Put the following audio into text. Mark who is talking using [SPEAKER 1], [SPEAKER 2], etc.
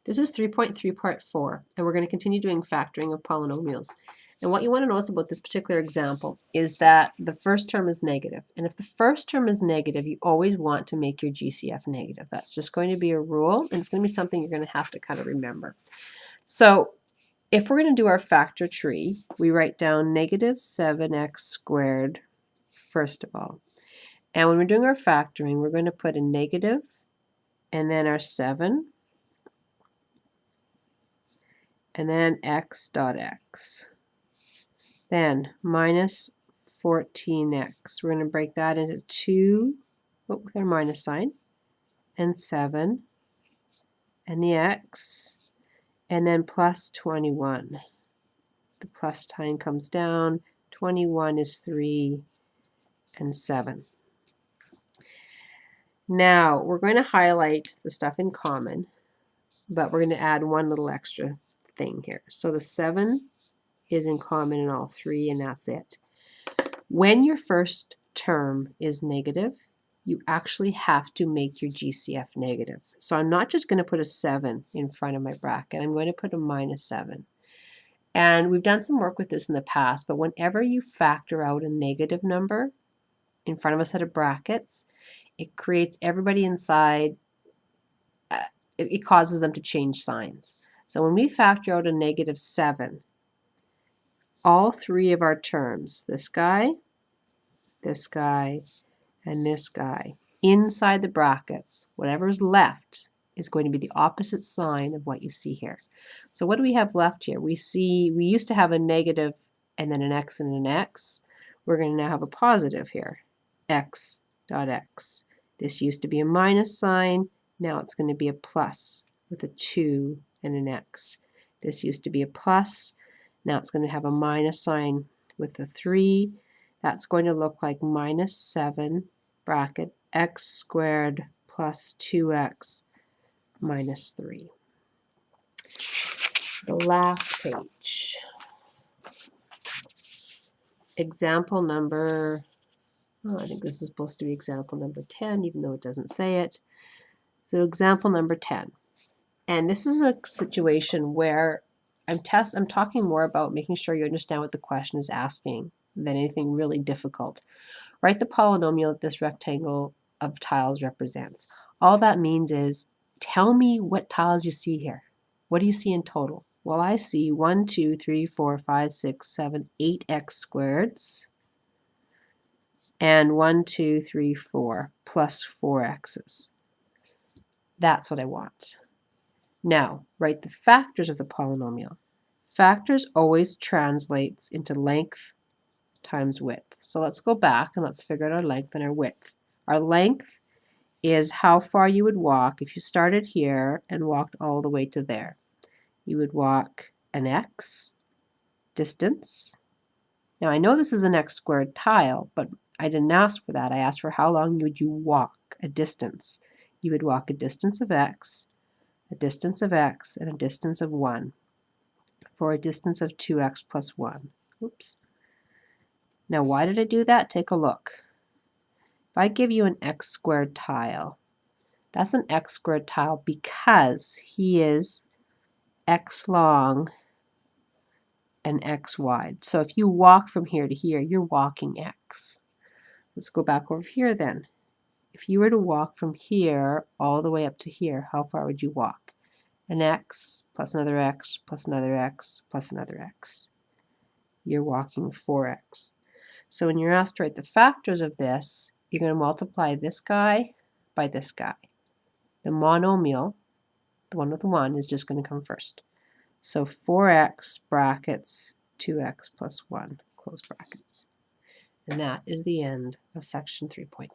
[SPEAKER 1] This is 3.3 part 4, and we're going to continue doing factoring of polynomials. And what you want to notice about this particular example is that the first term is negative. And if the first term is negative, you always want to make your GCF negative. That's just going to be a rule, and it's going to be something you're going to have to kind of remember. So if we're going to do our factor tree, we write down negative 7x squared first of all. And when we're doing our factoring, we're going to put a negative and then our 7. And then x dot x. Then minus 14x. We're going to break that into 2 with our minus sign, and 7, and the x, and then plus 21. The plus sign comes down. 21 is 3, and 7. Now, we're going to highlight the stuff in common, but we're going to add one little extra thing here. So the 7 is in common in all three, and that's it. When your first term is negative, you actually have to make your GCF negative. So I'm not just going to put a 7 in front of my bracket. I'm going to put a minus 7. And we've done some work with this in the past, but whenever you factor out a negative number in front of a set of brackets, it creates everybody inside, it causes them to change signs. So when we factor out a negative 7, all three of our terms, this guy, and this guy, inside the brackets, whatever's left is going to be the opposite sign of what you see here. So what do we have left here? We used to have a negative and then an x and an x. We're going to now have a positive here, x dot x. This used to be a minus sign. Now it's going to be a plus with a 2 and an x. This used to be a plus. Now it's going to have a minus sign with a 3. That's going to look like minus 7 bracket x squared plus 2x minus 3. The last page. Example number, I think this is supposed to be example number 10, even though it doesn't say it. So example number 10. And this is a situation where I'm talking more about making sure you understand what the question is asking than anything really difficult. Write the polynomial that this rectangle of tiles represents. All that means is tell me what tiles you see here. What do you see in total? Well, I see 1, 2, 3, 4, 5, 6, 7, 8x squareds, and 1, 2, 3, 4 plus 4x's. That's what I want. Now, write the factors of the polynomial. Factors always translates into length times width. So let's go back and let's figure out our length and our width. Our length is how far you would walk if you started here and walked all the way to there. You would walk an x distance. Now I know this is an x squared tile, but I didn't ask for that. I asked for how long would you walk a distance. You would walk a distance of x, a distance of x, and a distance of 1 for a distance of 2x plus 1. Oops. Now why did I do that? Take a look. If I give you an x squared tile, that's an x squared tile because he is x long and x wide. So if you walk from here to here, you're walking x. Let's go back over here then. If you were to walk from here all the way up to here, how far would you walk? An x plus another x plus another x plus another x. You're walking 4x. So when you're asked to write the factors of this, you're going to multiply this guy by this guy. The monomial, the one with the 1, is just going to come first. So 4x brackets 2x plus 1, close brackets. And that is the end of section 3.3.